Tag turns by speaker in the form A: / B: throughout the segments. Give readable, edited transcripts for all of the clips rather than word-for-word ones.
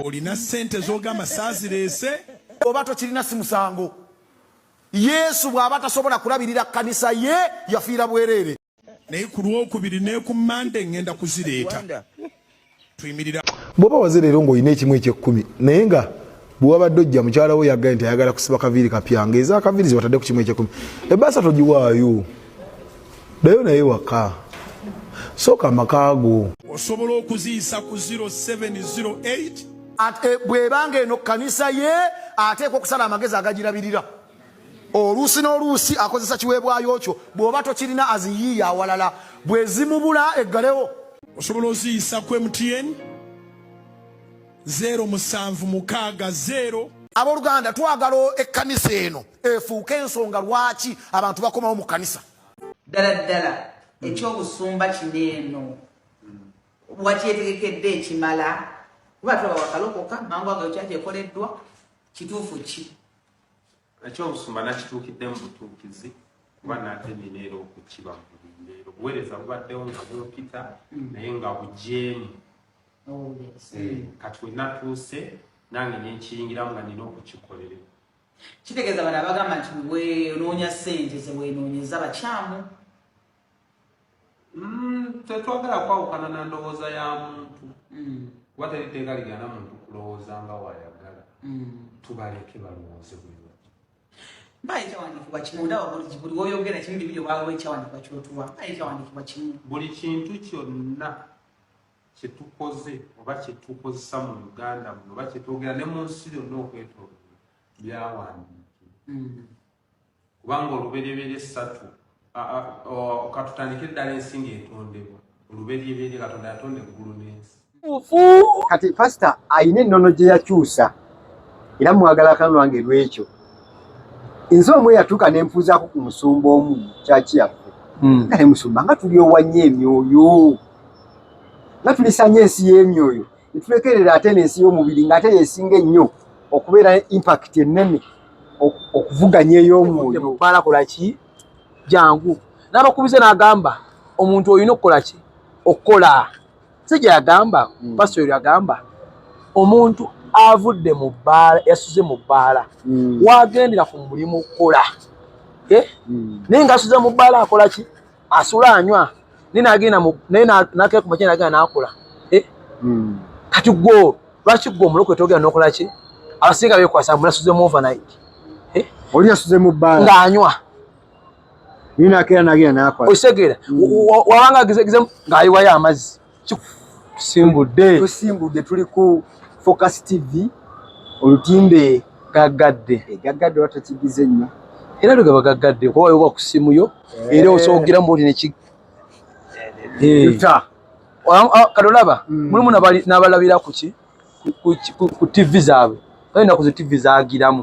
A: olina sente z'ogamba saazirese
B: oba tokirina si musango. Yesu bw'aba tasobola kulabirira kkanisa ye yafiira bwereere.
A: naye ku lwokubiri ne ku Mande ngenda kuzireeta tuyimirira
C: bw'oba wazireero ng'olina ekimu eky'ekkumi naye nga bwe wabadde ojja mukyala wo yaggaye nti ayagala kusiba kaviiri kapya ng'eza akaviiri zibatadde ku kimu eky'ekkumi ebbaasa togiwaayo ddayo naye waka sooka amaka go
A: osobola okuziyisa ku 0708
B: ate bw'ebanga eno kkanisa ye ateekwa okusala amagezi agagirabirira. Oluusi n'oluusi akozesa kiweebwayo kyo bw'oba tokirina aziyiiya awalala bwe zimubula eggalewo.
A: osobola oziyisa ku MTN 0760.
B: Abooluganda twagala ekkanisa eno efuuke ensonga lwaki abantu bakomawo mu kkanisa.
D: Ddala ekyobusumba kino eno wakyetegekedde ekimala kuba tulaba wakalokoka mangu ago kyakyekoleddwa kituufu ki?
E: Ekyobusumba nakituukidde mu butuukizi kuba n'atemerera okukiba mu leero obuweereza bubaddewo nga bwopita naye nga bujeemu. Kati wenatuuse nange nenkiyingiramu nga nina okukikolera.
D: Kitegeeza bano abagamba nti wenoonya ssente ze wenoonyeza bakyamu.
E: Tetwagala kwawukana na ndowooza ya muntu kuba teriteeka ligana muntu kulowooza nga waayagala. Tubaleke balowooze bwe batyo.
D: Mbaye kyawandikibwa kimu ndaba buli woyogera kimu bibyo bawe kyawandikibwa kyotuwa mbaye kyawandikibwa kimu.
E: Buli kintu kyonna kyetukoze oba kyetukozesa mu Uganda muno oba kyetwogera ne mu nsi yonna okwetooloola byawandiikibwa. Kubanga olubereberye 3 katutandike ddala ensinga etondebwa olubereberye Katonda yatonda eggulu n'ensi.
F: Kati pastor ayina ennono gye yakyusa era mwagala akanwa lwange lwekyo. Nze omwe yatuuka n'empuuzaako ku musumba omu kyaki yaffe. Kale musumba nga tuli owanye emyoyo nga tulisanya ensi y'emyoyo netulekerera ate n'ensi y'omubiri ng'ate yesinga ennyo okubeera impact ennene okuvuganya ey'omwoyo.
G: Bala kola ki jangu n'abakubize n'agamba omuntu olina okukola ki okukola sijja yagamba pastor yagamba omuntu avudde mu bbaala yasuze mu bbaala wagendera ku mulimu okukola naye ng'asuze mu bbaala akola ki asula anywa naye n'agenda naye n'akera ku makya n'agenda n'akola kati gwo lwaki gwe omulokole togenda n'okola ki abasinga beekwasa mbu nasuze mu overnight
F: oli yasuze mu bbaala
G: ng'anywa
F: naye n'akera n'agenda n'akola
G: okisegeera wabanga agizegize ng'ayiwayo amazzi tusimbudde
F: tuli ku Focus TV olutimbe
G: gaggadde
F: gaggadde watakigize nnyo
G: era lugaba gaggadde kuba wayoba ku simu yo era osoogera mboti neki kadolaba mulimu n'abalabira ku ki ku TV zaabwe kalina ku TV zaagiramu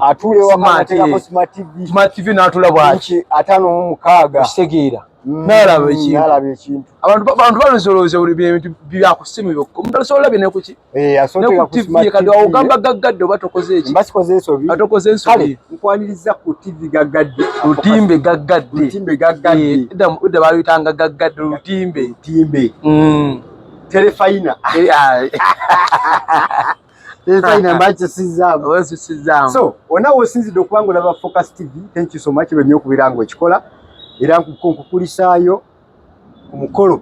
G: smart TV n'atula bwaki
F: 5
G: kitegeera n'alaba ekintu abantu balozolooza ebintu byakusimu byokka omuntu asobola bye nekuki neku TV kadi ogamba gaggadde oba tokoze eki atokoze ensobi
F: nkwaniriza ku TV gaggadde
G: lutimbe gaggadde edda baluyitanga gaggadde lutimbe
F: telefayina mbakisizaamu so onawe osinzidde okubanga olaba Focus TV thank you so much bwenyo okubira nga ekikola era nkukulisaayo ku mukolo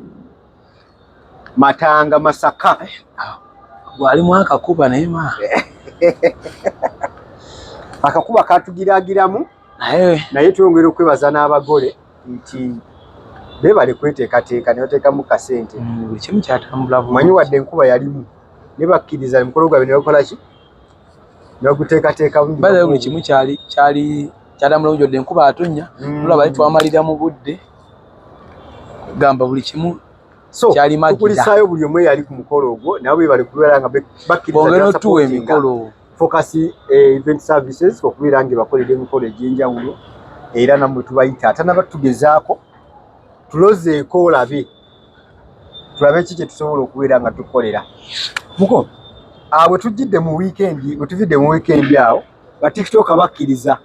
F: Matanga Masaka
G: gwalimu akakuba naye
F: akakuba katugiragiramu naye twongera okwebaza n'abagole nti bebale kweteekateeka ne bateekamu kasente
G: buli kimu kyatambula
F: manyi wadde enkuba yalimu ne bakkiriza emikolo gwabwe ne bakola ki ne baguteekateeka
G: buli kimu kyatambula jodde enkuba atonnya tulaba twamalira mu budde gamba buli kimu kyali magira
F: tukulisaayo buli omwe yali ku mukolo ogwo nabo bebale kubeera nga bakkiriza
G: tuwa emikolo
F: Focus event services okubeera nga bakolera emikolo egy'enjawulo era namwe tubayita ate nabatugezaako tulozeeko olabe tulabe ki kye tusobola okubeera nga tukolera muko bwe tujjidde mu weekend bwe tuvidde mu weekend awo ba TikTok bakkiriza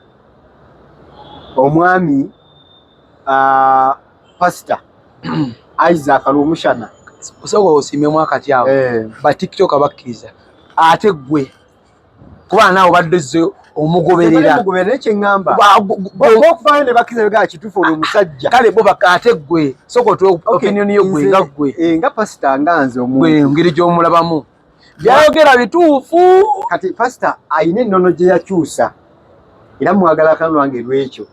F: omwami pastor Isaac Alumushana
G: osobola osiimye mwakati awo ba TikTok bakkiriza ate gwe kuba naawe badde omugoberera
F: ekyo ngamba okuvayo ne bakiza bega kituufu olwo omusajja
G: kale bo ate gwe sokota opinion yo gwe nga gwe
F: nga pasita nga nze
G: gwe ngeri gy'omulabamu byayogera bituufu
F: kati pasita ayina ennono gye yakyusa era mwagala akanwa lwange lwekyo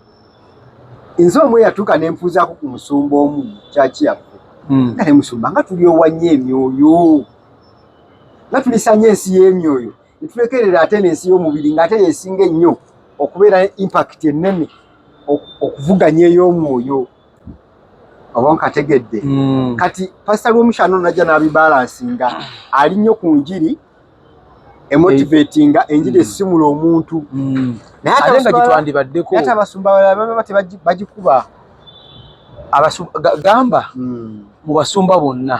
F: nze omwe yatuuka n'enfuuzaako ku musumba omu kyaki yaffe nga ne musumba nga tuli owanye emyoyo nga tulisanya ensi y'emyoyo netulekerera ate n'ensi y'omubiri ng'ate yesinga ennyo okubeera impact ennene okuvuganya ey'omwoyo oba nkategedde kati pasita lw'omushano najja n'abibalansinga ali nnyo ku njiri emotivatinga enjiri esimula omuntu
G: ate nga gitwandibaddeko
F: ate abasumba balaba bagikuba
G: gamba mu basumba bonna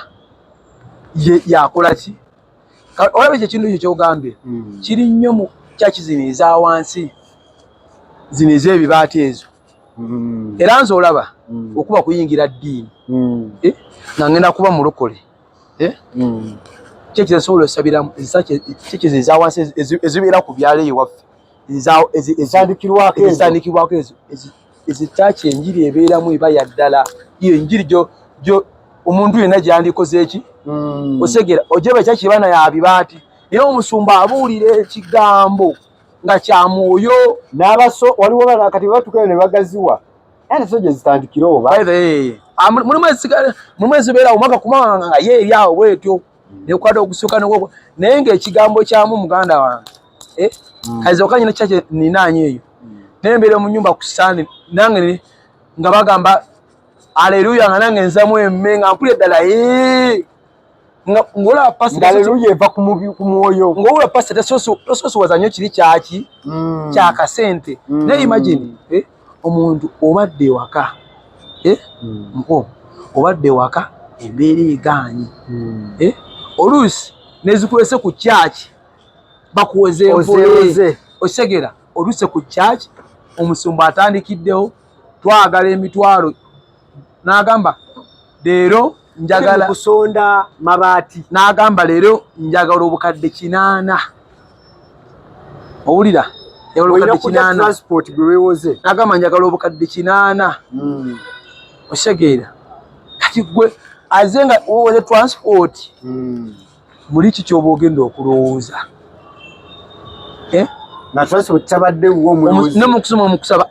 G: yakola ki olaba ekyo ekintu ekyo kyogambye kiri nnyo mu kyaki zino eza wansi zino ez'ebibaati ezo era nze olaba okuba kuyingira ddiini nga ngenda kuba mulokole kyeki zesobola osabira kyeki eza wansi ezibeera ku byalo eyo waffe ezitandikirwako ezo ezitaaki enjiri ebeeramu eba yaddala iyo enjiri gyo omuntu yenna gyandikoze eki osegera ojeba ekyaki baana ya bibaati era omusumba abuulira ekigambo nga kya mwoyo
F: n'abaso waliwo bana kati batukayo ne bagaziwa era so gye zitandikira oba
G: mulimu ezibeera omwaka kumanga nga ye eri awo bwetyo nekwada okusooka naye ng'ekigambo kyamu muganda wange kaize okanyina kyaki ninaanye eyo nembeera mu nyumba ku sande nange nga bagamba aleluya nga nange nzamu emme nga mpulira ddala ng'olaba pasita
F: aleluya eva ku mwoyo
G: ng'owula pasita tosoosowaza nnyo kiri kyaki kyakasente naye imagine omuntu obadde ewaka mpo obadde ewaka embeera egaanyi oluusi nezikuwese ku kyaki bakuweze envole osegera oluuse ku kyaki omusumba atandikiddeho twagala emitwalo n'agamba leero njagala
F: kusonda mabaati
G: n'agamba leero njagala obukadde 800 owulira obukadde 800
F: transport gwe weewoze
G: n'agamba njagala obukadde 800 osegeera kati gwe aze nga owoze transport muli ki kyoba ogenda okulowooza
F: na transport tabadde w'omulozi
G: ne mu kusoma omukusaba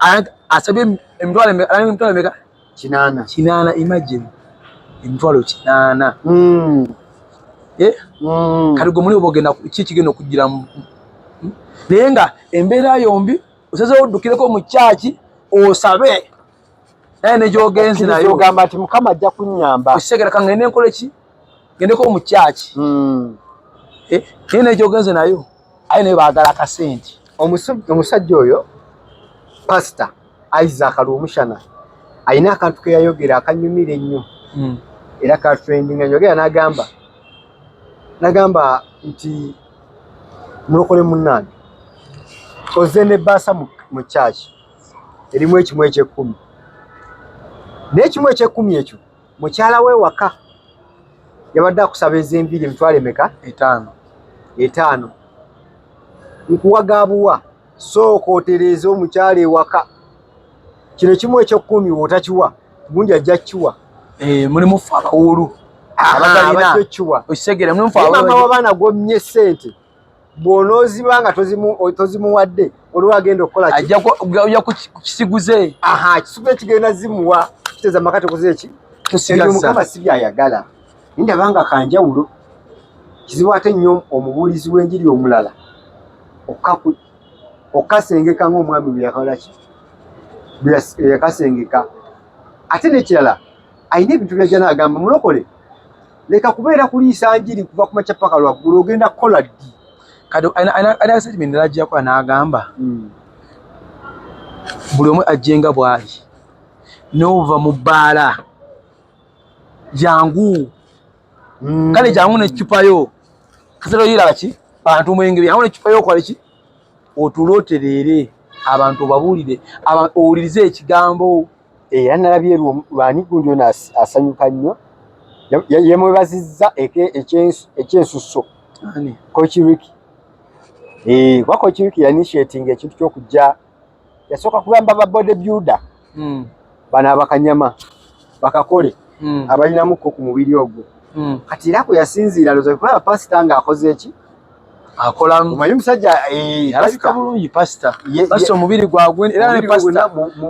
G: asabye emitwalo emeka
F: 8
G: imagine emitwalo 8 kati gwe muli oba ogenda ki kigenda okugira naye nga embeera yombi osazewo oddukireko mu kyaki osabe naye negyogenzi nayo
F: ogamba nti mukama ajja kunnyamba
G: osegera kangende nkole ki gendeko mu kyaki naye negyogenzi nayo aye naye baagala akasente
F: omusajja oyo pasita Isaac Lumushana ayina akantu ke yayogera akanyumira ennyo era ka trending yayogera n'agamba nti mulokole munnange oze ne bbaasa mu kyaki erimu ekimu eky'ekkumi n'ekimu eky'ekkumi ekyo mukyala we waka yabadde akusaba ez'enviiri emitwalo emeka 5 nkuwagaabuwa sooka otereeze omukyala ewaka kino kimu eky'ekkumi wotakiwa gundi ajja kiwa
G: mulimu fe abawulu
F: abatalina
G: osegera
F: mama w'abaana gw'omye ssente bw'onooziba nga tozimuwadde olwo agenda okukola
G: ajja kukisiguze
F: kisiguze kigenda zimuwa kiteeza amaka tekoze eki mukama si byayagala ndaba nga kanjawulo kizibu ate nnyo omubuulizi w'enjiri omulala okasengeka ng'omwami bwe yakola ki yakasengeka ate n'ekirala ayina ebintu byajja n'agamba mulokole leka kubeera kuliisa njiri kuva ku makya paka lwaggulu ogenda kukola ddi
G: kati ayina statement ajjako n'agamba buli omu ajjenga bwali n'ova mu bbaala jangu kale jangu n'ekicupayo kasero yiraba ki abantu mwenge jangu n'ekicupayo okola ki otulooterere abantu obabuulire owulirize ekigambo
F: era nalabye lwani gundi ono asanyuka nnyo yemwebazizza ekyensusso kokiriki Wako ekintu initiating ekintu ky'okujja yasooka kugamba ba bodybuilder bano abakanyama bakakole abalinamuko ku mubiri ogwo kati era kwe yasinziira loza kuba pasita ng'akoze eki
G: akola
F: omanyi musajja
G: alabika bulungi pasita omubiri gwagwe era ne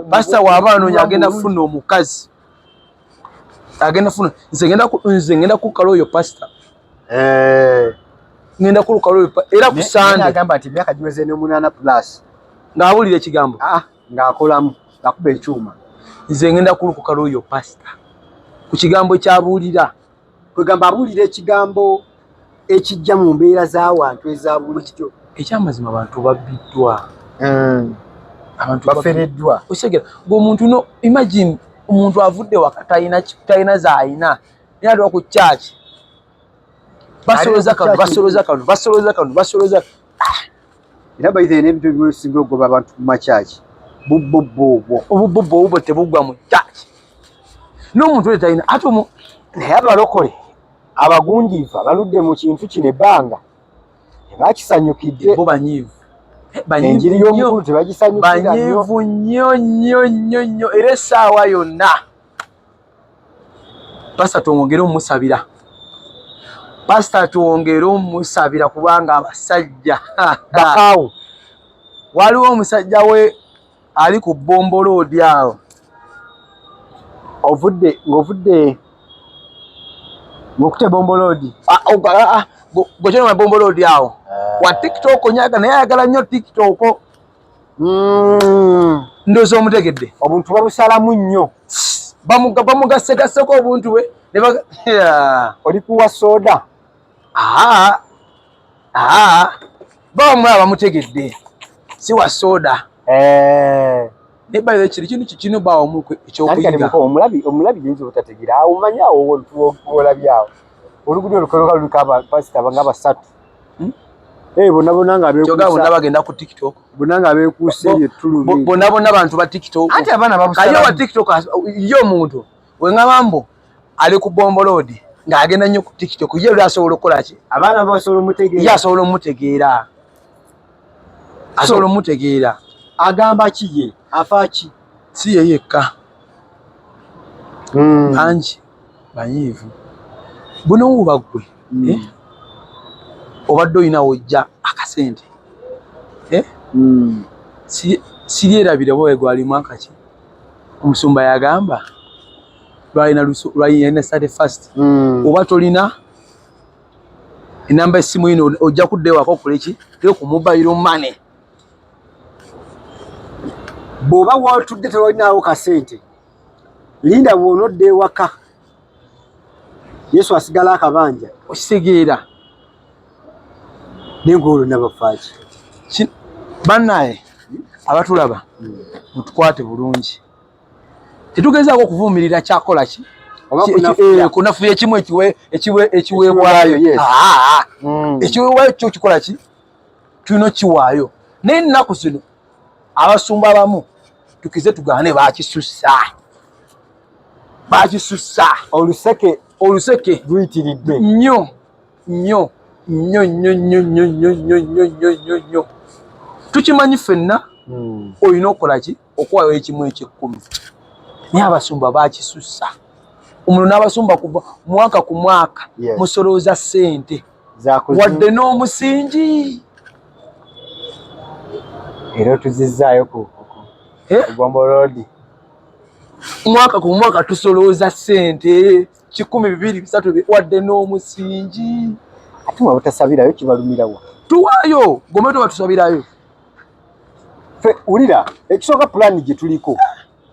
G: pasita w'aba anoonya agenda kufuna omukazi agenda kufuna nze ngenda kukala oyo pasita ngenda kulukala oyo era ku Sande
F: agamba nti emyaka giweze ne 8+
G: ng'awulira ekigambo
F: ng'akolamu ng'akuba ekyuma
G: nze ngenda kulukala oyo pasita ku kigambo kyabuulira
F: kwegamba abuulira ekigambo ekijja mu mbeera z'awantu eza bulijjo
G: ekyamazima abantu babbiddwa
F: abantu bafereddwa
G: osegera ng'omuntu no imagine omuntu avudde waka talina z'ayina naye atwa ku church basoloza
F: era bayite n'ebintu ebisinga ogoba abantu mu makyaki
G: obubbo tebugwa mu church n'omuntu oyo talina ate
F: naye abalokole abagunjiivu abaludde mu kintu kino ebbanga tebakisanyukidde
G: bo banyiivu
F: enjiri y'omukulu tebagisanyukira
G: banyiivu nnyo era essaawa yonna pasita twongere omusabira kubanga abasajja
F: bakaawo
G: waliwo omusajja we ali ku bomboloodi awo
F: ng'ovudde ng'okute bomboloodi
G: gokyona bomboloodi awo wa TikTok onyaga naye ayagala nnyo TikTok ndoozi omutegedde
F: obuntu babusalamu nnyo
G: bamugasegaseko obuntu bwe
F: oli kuwa soda
G: bamulaba bamutegedde si wa soda naye bayire kino bawo ekyokuyiga
F: omulabi yinza obutategeera awo omanyi awo olabyawo olugudi olukoloka luliko abapasita nga basatu bonna
G: bagenda ku TikTok
F: bonna nga beekuuse eyettulu
G: bonna bantu ba TikTok
F: anti abaana babusala
G: wa TikTok ye omuntu weŋŋamambo ali ku bomboloodi ng'agenda nnyo ku TikTok ye lwe asobola okukola ki
F: abaana basobola omutegeera
G: ye asobola omutegeera
F: agamba ki ye afa ki
G: si ye yekka bangi banyiivu buno wuba ggwe obadde olina wojja akasente siryerabire bowe gwalimu akaki omusumba yagamba lwalina Saturday fast oba tolina enamba essimu yino ojja kudda ewaka okola eki teri ku mobile money
F: bw'oba watudde tewalinawo kasente linda bw'onodda ewaka Yesu asigala akabanja
G: okitegeera
F: n'engolo nabafaaki
G: bannaye abatulaba mutukwate bulungi tetugezaako okuvumirira kyakola ki kunafuya ekimu ekiweebwayo ekiweebwayo kyo kikola ki tulina okiwaayo naye ennaku zino abasumba abamu tukize tugane bakisussa oluseke
F: luyitiridde
G: nnyo tukimanyi ffenna olina okukola ki okuwayo ekimu eky'ekkumi naye abasumba bakisussa omuntu n'abasumba kuva mwaka ku mwaka musolooza ssente wadde n'omusingi
F: era otuzizaayo ku bomboloodi
G: mwaka ku mwaka tusolooza ssente 100, 200, 300 wadde n'omusingi
F: ate mwe butasabirayo kibalumirawa
G: tuwaayo gombe tubatusabirayo
F: fe ulira ekisooka pulaani gye tuliko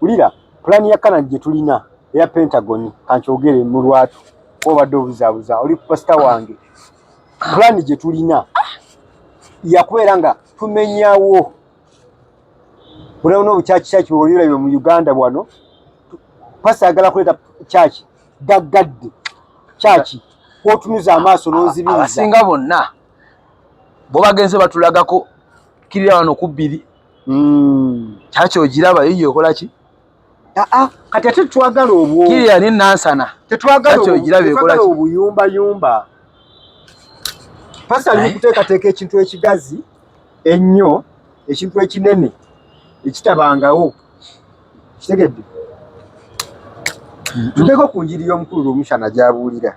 F: ulira pulaani ya Canada gye tulina eya Pentagon kankyogere mu lwatu obadde obuzaabuza oli pasita wange pulaani gye tulina yakubeera nga tumenyawo bunawo n'obukyaki olirayo mu Uganda bwano pasita ayagala kuleeta kyaki gaggadde kyaki kwotunuza amaaso n'ozibiriza
G: abasinga bonna bo bagenze batulagako kirira wano ku 2 kyaki ogiraba yiyo okola ki
F: kati ate twagala obwo
G: kirira ni nansana
F: tetwagala obuyumbayumba pasita ali kuteekateeka ekintu ekigazi ennyo ekintu ekinene ekitabangawo kitegedde tuteko ku njiri y'omukulu Omushana gy'abuulira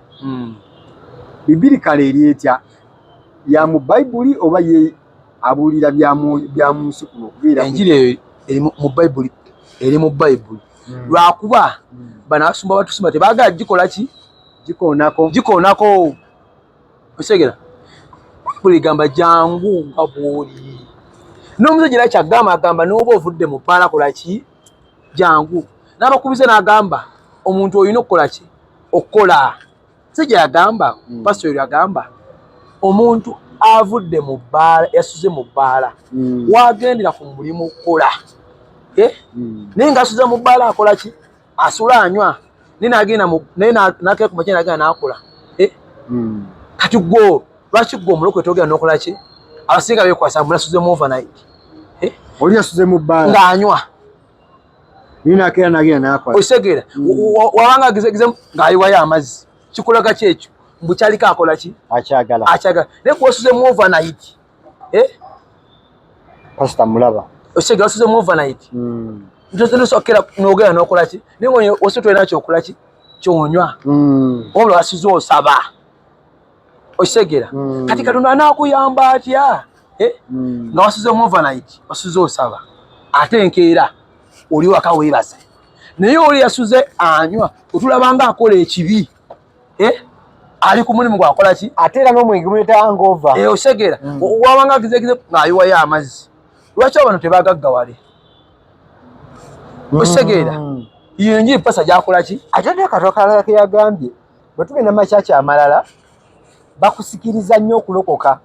F: bibiri kale eri etya ya mu bayibuli oba ye abuulira bya mu nsi kuno okubeera
G: enjiri eri mu bayibuli lwakuba bano abasumba batusumba tebaagala gikola ki gikoonako osegera buli gamba jangu nga bw'oli n'omusajja era kyagamba agamba n'oba ovudde mu bbaala kola ki jangu n'abakubize n'agamba omuntu olina okukola ki okukola musajja yagamba pastor yagamba omuntu avudde mu bbaala yasuze mu bbaala wagendera ku mulimu okukola naye ng'asuze mu bbaala akola ki asula anywa naye n'agenda naye n'akera ku makya n'agenda n'akola kati gwo lwaki gwe omulokole togenda n'okola ki abasinga beekwasa mbu nasuze mu overnight
F: oli yasuze mu bbaala
G: ng'anywa
F: ninakera nagenda nakola
G: osegeera wabanga agezegeze ng'ayiwayo amazzi kikulaga ki ekyo mbu kyaliko akola ki
F: akyagala
G: naye kuwasuze mu overnight
F: pasita mulaba
G: osegeera wasuze mu overnight nosokera n'ogenda n'okola ki naye wasi tolina kyokola ki kyonywa wabula wasuze osaba osegeera kati Katonda anaakuyamba atya nga wasuze mu overnight wasuze osaba ate enkeera oli waka weebase naye oli yasuze anywa otulabanga akola ekibi ali ku mulimu gwakola ki
F: ate era n'omwenge muleeta hangover
G: osegeera wabanga agezegize ng'ayiwayo amazzi lwaki abantu tebaagaggawale osegeera iyo enjiri pasa gyakola ki
F: ate ate akatoka ke yagambye bwe tugenda makyaki amalala bakusikiriza nnyo okulokoka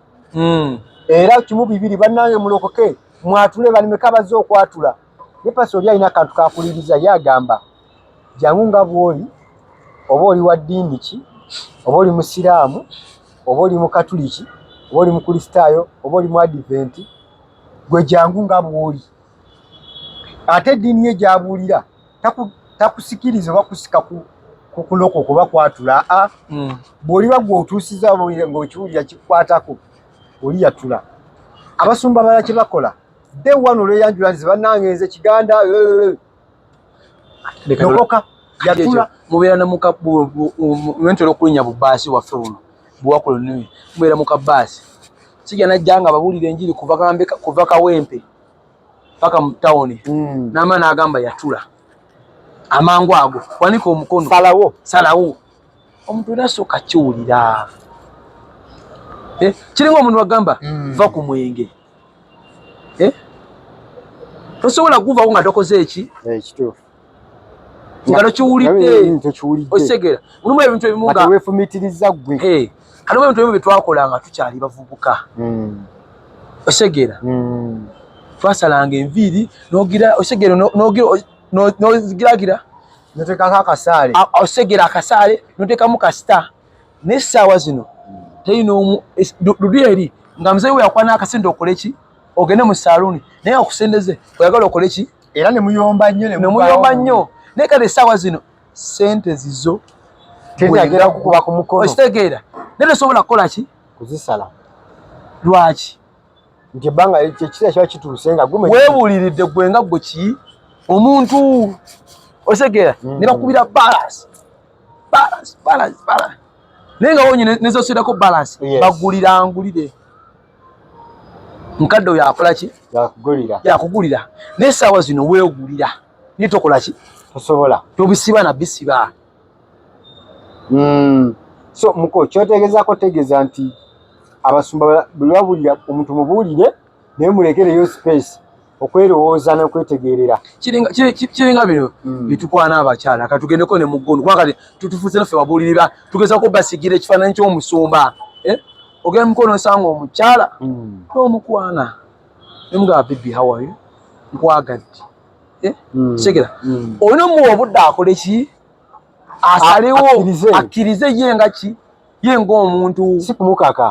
F: era kimu bibiri bannange mulokoke mwatule balimeka bazze okwatula ne pasi oli alina akantu kakuliriza yagamba jangu nga bw'oli oba oli wa ddiini ki oba oli musiraamu oba oli mukatuliki oba oli mukristaayo oba oli mu adiventi gwe jangu nga bw'oli ate eddiini ye gy'abuulira takusikiriza oba kusika kukulokoka oba kwatula bw'oliba gwe otuusiza ng'okiwulira kikukwatako oli yatula abasumba balala kye bakola de wano olweyanjula nti bannange nze kiganda lokoka yatula
G: mubeera namumentera okulinya bubaasi waffe buno buwakoloniwe mubeera mu kabaasi sijja najja nga ababuulira enjiri kuva Kawempe paka mu tawuni n'ama n'agamba yatula amangu ago wanika omukono salawo omuntu nasooka kiwulira kiringa omuntu wagamba va ku mwenge tosobola kuvaako nga tokoze eki nga tokiwulidde osegera mulimu ebintu ebimu nga
F: weefumitiriza gwe
G: kalimu ebintu ebimu bye nga tukyali bavubuka osegera twasalanga enviiri osegera nogiragira
F: noteekako akasaale
G: osegera akasaale noteekamu kasita n'essaawa zino teyina omu dudu eri nga muzeeyi we yakwana akasente okole ki ogende mu saaluuni naye akusendeze oyagala okole ki
F: era nemuyomba
G: nnyo naye kale essaawa zino sente zizo
F: tezagera kukuba ku mukono
G: okitegeera naye tosobola kukola ki
F: kuzisala
G: lwaki
F: nti ebbanga ekira kiba kituuse nga
G: weebuuliridde gwe nga gwe ki omuntu otegeera ne bakubira balance naye nga wonyine nezosuirako balance bagulira ngulire mukadde oyo akola ki yakugulira naye essaawa zino weegulira naye tokola ki
F: tosobola
G: tobisiba na bisiba
F: so muko kyotegeezako tegeeza nti abasumba bwe babulira omuntu mubuulire naye mulekereyo space okwerowooza n'okwetegeerera
G: kiringa bino bitukwana abakyala katugendeko ne muggondo kubanga kati tutufuuse naffe babuulirira tugezako basigira ekifaananyi ky'omusumba ogenda mukono osanga omukyala n'omukwana nemugaba bibi hawayo nkwagadde segera olina omuwa obudde akole ki asalewo akkirize ye nga ki ye ng'omuntu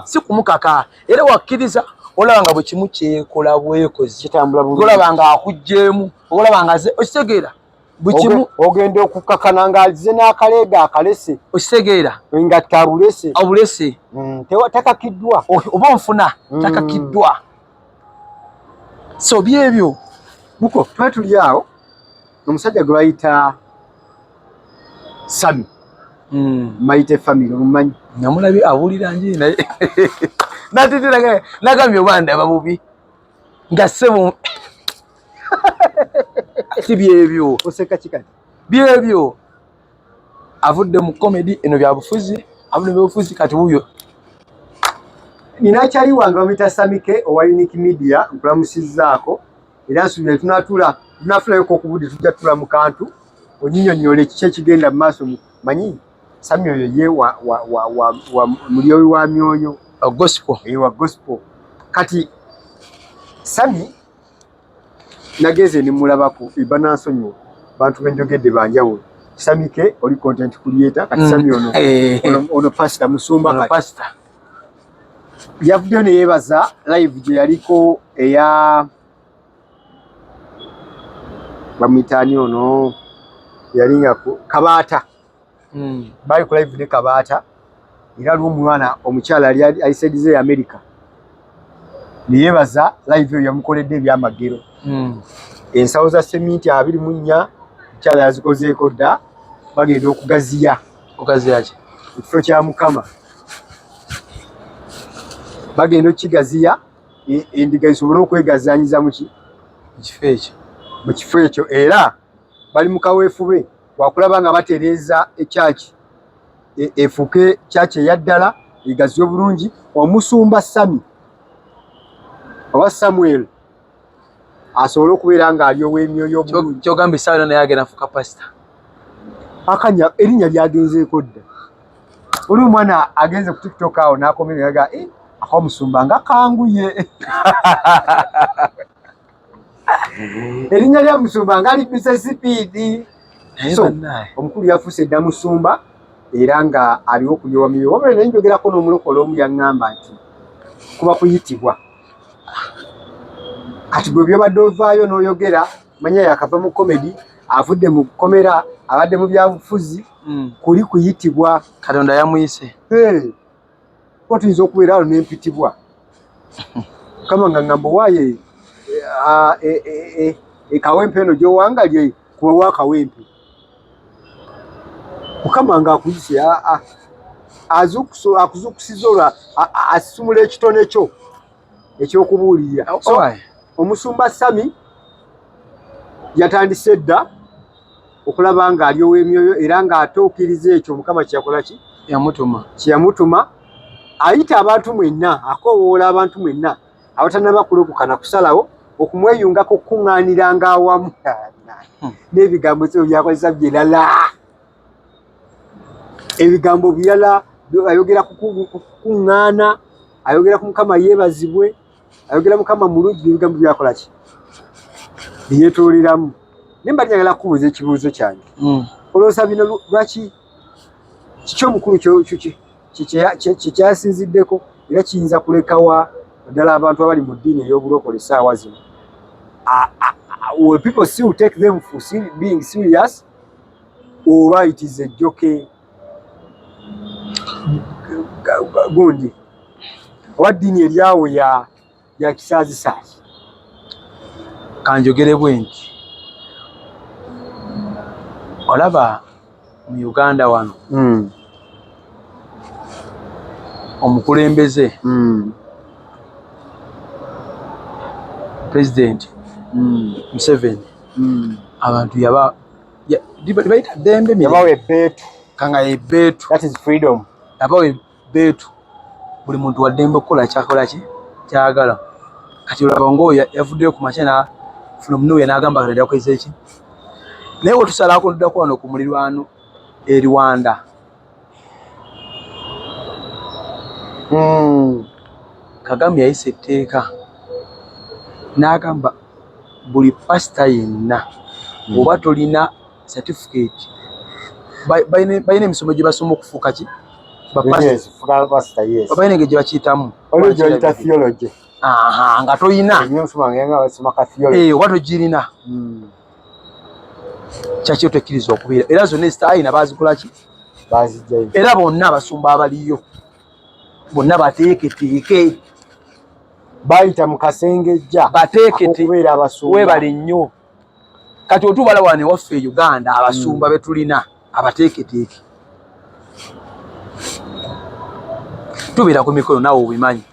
G: si kumukaka era wakkiriza olaba nga bwe kimu kyekola bwekozi
F: kitambula bulungi
G: olaba nga akugjeemu olaba nga ze okitegeera bwe kimu
F: ogenda okukakana ng'azize n'akaleega akalese
G: okitegeera
F: nga tabulese
G: abulese
F: takakiddwa
G: oba nfuna takakiddwa So byebyo
F: muko twatuli awo omusajja gwe bayita Sami Maite family omumanyi
G: namulabi awulira nje naye natitiraga nagambye obanda ababubi nga sebo byebyo
F: oseka kikati
G: byebyo avudde mu comedy eno bya bufuzi avudde mu bufuzi kati huyo
F: ninakyali wange bamita Samike owa Unique Media nkulamusizzaako era nsubira tunafulayo kokubudde tujja tula mu kantu onyinyonnyole kiki ekigenda mu maaso manyi Sami oyo ye wa mulyoyi wa myoyo
G: gospel
F: wa gospel kati Sami nageze ni mulabako ibanansonyo bantu benjogedde banjawulo Samike oli content creator kati Sami ono pastor Musumba kati
G: pastor
F: yavuddeyo ne yeebaza live gye yaliko eya bamwitaani ono yalinga ku Kabaata bali ku live ne Kabaata era lw'omwana omukyala ali ayisedize America ne yeebaza live eyo yamukoledde ebyamagero ensawo za seminti 24 mukyala yazikozeeko dda bagenda okugaziya
G: ki
F: ekifo kya Mukama bagenda okigaziya endiga zisobole okwegazanyiza mu kifo ekyo era bali mu kaweefube wakulaba nga batereeza ekyaki efuuke kyaki eyaddala egaziye obulungi omusumba Sami owa Samuel asobole okubeera ng'ali ow'emyoyo obulungi
G: kyogamba essaawa naye agenda afuuka pasita
F: akanya erinnya lyagenzeeko dda oli omwana agenze ku TikTok awo n'akomereraga akomusumba nga kanguye erinnya lya musumba nga lipise sipiidi so omukulu yafuuse dda musumba era nga aliwo okulyowa myoyo wabula naye njogerako n'omulokole omu yaŋŋamba nti kuba kuyitibwa kati gwe byobadde ovaayo n'oyogera manya yakava mu komedi avudde mu komera abadde mu byabufuzi kuli kuyitibwa
G: Katonda yamuyise
F: ko tuyinza okubeera awo n'empitibwa kama nga ŋŋamba owaaye ekawempe eno gy'owangalye kuba wakawempe mukama nga akuyise akuzukusiza olwo asumula ekitone kyo ekyokubuulirira omusumba Sami yatandise dda okulaba nga ali ow'emyoyo era ng'atuukiriza ekyo mukama kyeyakola ki kyeyamutuma ayita abantu mwenna akoowoola abantu mwenna abatannaba kulokukana kusalawo okumweyungako okukuŋŋaaniranga awamu n'ebigambo ebyo byakozesa birala ebigambo birala ayogera ku kukuŋŋaana ayogera ku mukama yeebazibwe ayogera mukama mulungi ebigambo byakola ki byetooleramu naye mba njagala kubuuza ekibuuzo kyange olowooza bino lwaki kiki omukulu kyeyasinziddeko era kiyinza kulekawa ddala abantu abali mu ddiini ey'obulokole essaawa zino will people still take them for being serious oba it is a joke gundi oba ddiini eryawo ya kisaazisaazi
G: kanjogere bwe nti olaba mu Uganda wano omukulembeze President Museveni abantu bayita ddembe
F: yabawa ebbeetu
G: kanga ebbeetu
F: that is freedom
G: yabawa ebbeetu buli muntu wa ddembe okukola kyakola ki kyagala kati olaba ng'oyo yavuddeyo ku makya nafuna omunuuya n'agamba kati yakozesa eki naye wetusalako tuddako wano ku mulirwano e Rwanda Kagame yayise etteeka n'agamba buli pasita yenna oba tolina certificate balina emisomo gye basoma okufuuka ki balina engeri gye bakiyitamu nga toyina oba togirina kyaki otekkiriza okubeera era zonna ezitayina bazikola ki era bonna abasumba abaliyo bonna bateeketeeke
F: bayita mu kasengejja
G: bateekete
F: okubeera abasumba
G: webale nnyo kati otubala wane waffe e Uganda abasumba betulina abateeketeeke tubeera ku mikolo naawe obimanyi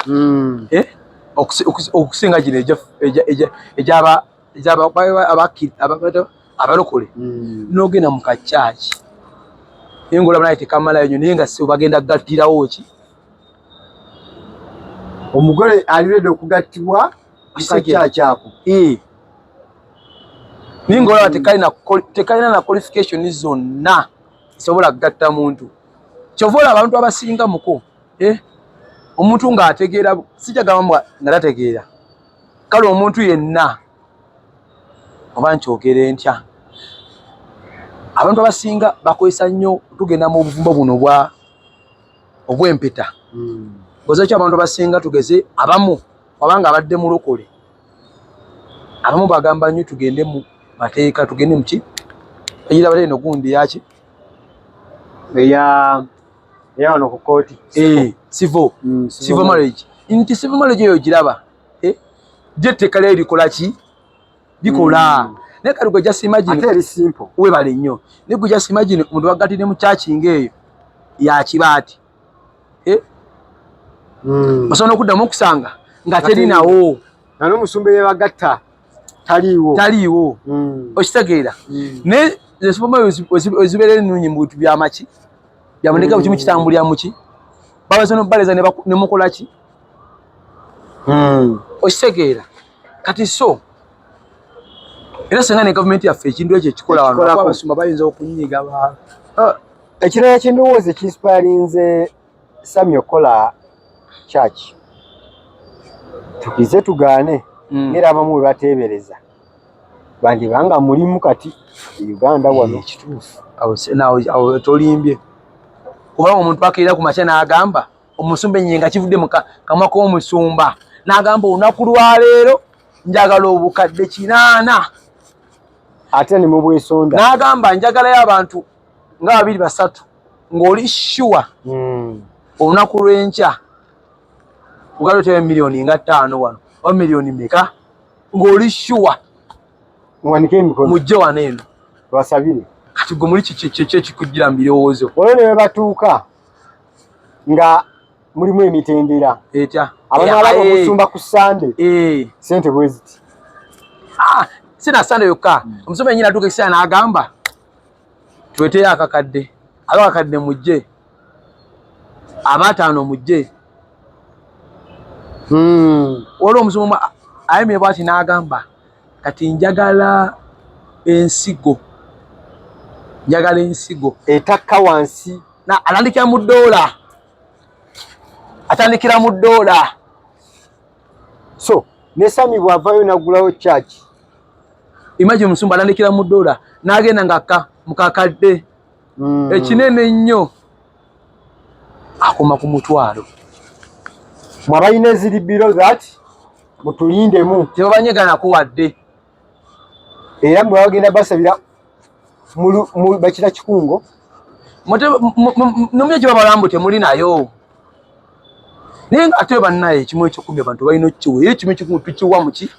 G: okusinga gino abalokole n'ogenda mu kacaaki naye ngaolaba naye tekamalayo nyo naye nga si bagenda kugattirawo ki
F: omugole aliredde okugattibwa mukacaaki ako
G: naye ngaolaba tekalina na qualification zonna zisobola kugatta muntu kyova olaba abantu abasinga muko omuntu ng'ategeera sijagamba nga tategeera kale omuntu yenna oba nkyogere ntya abantu abasinga bakozesa nnyo tugenda mu buvumbo buno obw'empeta kozakyo abantu abasinga tugeze abamu wabanga abadde mulokole abamu bagamba nnyo tugende mu mateeka tugende muki eyira bale eno gundi yaki
F: eya wano ku kooti
G: civil marriage nti civil marriage eyo giraba jetteeka lyo likola ki likola naye kati gwe just imagine
F: ate eri simple
G: webale nnyo naye gwe just imagine omuntu wagatire mu kyakinga eyo yakibaati basobola okuddamu okusanga nga terinawo
F: nga n'omusumba yebagatta
G: taliiwo okitegeera naye zesiboma ezibeera ennungi mu bintu byamaki byamuneka bukimu kitambulira muki babaza nobaleza ne mukola ki okitegeera kati so era senga ne gavumenti yaffe ekintu ekyo ekikola wano abasumba bayinza okunyiga
F: ekirala kyendowooza ekinsipalinze Samuel Kola Church tukize tugaane ngera abamu we bateebereza bandibanga mulimu kati Uganda wano
G: kituufu awo tolimbye kubanga omuntu akirira ku makya n'agamba omusumba enyenga kivudde mu kamwa k'omusumba n'agamba olunaku lwaleero njagala obukadde 8
F: ate ne mu bwesonda
G: n'agamba njagalayo abantu nga 2-3 ng'oli sure olunaku lw'enkya ugalo tewe milioni nga 5 wano o milioni meka ng'oli sure
F: mwanike emikono
G: mujje wano eno
F: basabire
G: kati gwe muli kikugira mu birowoozo
F: olwo ne batuuka nga mulimu emitendera
G: etya
F: abanaalaga omusumba ku Sande sente bweziti
G: sina Sande yokka omusumba nyina atuuka ekiseera n'agamba tuweteyo akakadde akakadde mujje 5 mujje olwo omusumba ayemye bwati n'agamba kati njagala ensigo
F: etakka wansi
G: atandikira mu $1
F: so ne Sami bwavayo nagulawo church
G: imagine omusumba atandikira mu $1 n'agenda nga mukakadde ekinene nnyo akoma ku $1
F: mwabalina eziri below that mutulindemu
G: tebabanyegana kuwadde
F: era mwe bagenda basabira mu bakira kikungo
G: nomye gye babalambu temuli nayo naye nga ate bannaye ekimu ekyokumi abantu balina okkiwa era ekimu ekyokumi tukiwa muki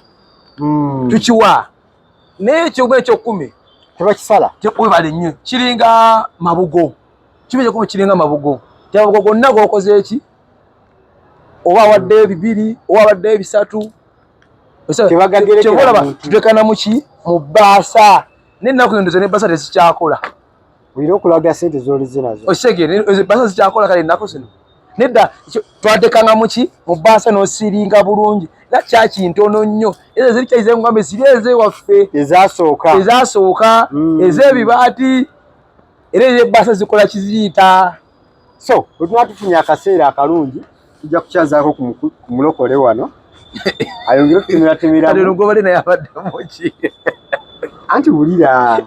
G: tukiwa naye ekimu ekyokumi
F: tebakisala
G: webale nnyo kiringa mabugo kimu ekyokumi kiringa mabugo temabugo gonna gwokoze eki oba awaddeyo 2 oba awaddeyo 3 kyebolaba tutekana muki mu bbaasa n'ennaku endoze n'ebbaasa tezikyakola
F: olina okulaga sente z'olize nazo
G: okitegeera ebbaasa zikyakola kale ennaku zino nedda twatekanga muki mu bbaasa n'osiringa bulungi era kyaki ntono nnyo ezo ziri kyaize ngambe ziri ezewaffe ezasooka ez'ebibaati era ez'ebbaasa zikola kiziyita
F: so wetunatufunye akaseera akalungi tujja kukyazaako ku mulokole wano ayongere okutemeratemeramu
G: naye abadde muki
F: anti wulira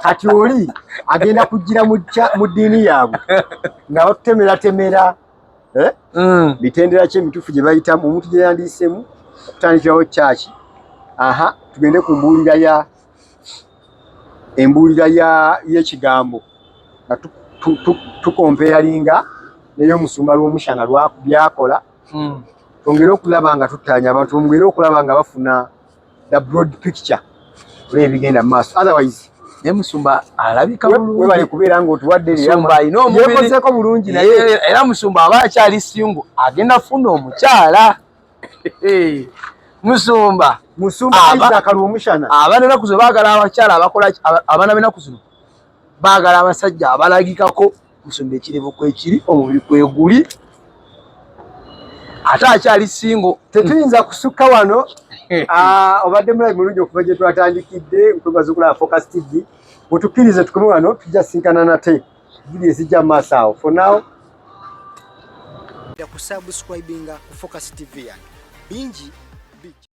F: kati oli agenda kujjira mu ddiini yaabwe nga batutemeratemera bitendera ki emituufu gye bayitamu omuntu gye yandiisemu okutandikirawo kyaki tugende ku embuulira y'ekigambo nga tukompeyalinga n'ey'omusumba lw'omushana byakola twongere okulaba nga tuttaanya abantu, twongere okulaba nga bafuna the broad picture olw'ebigenda mu maaso. Otherwise
G: ne Musumba alabika bulungi.
F: Webale kubeera ng'otuwadde
G: Musumba alina omubiri
F: yeekozeeko bulungi naye
G: era Musumba aba akyali single agenda funa omukyala. Musumba
F: Isaac Alumushana
G: abaana b'ennaku zino baagala abakyala abakola abaana b'ennaku zino baagala abasajja abalagikako. Musumba ekirivu kwekiri omubiri kweguli ate akyali single.
F: Tetuyinza kusukka wano. Obadde mulabi mulungi okuva gye twatandikidde nkwebaza okulaba Focus TV. Mutukkirize tukome wano tujja sinkana nate vidiyo ezijja mu maaso awo. For now
H: kusubscribinga ku Focus TV yange bingi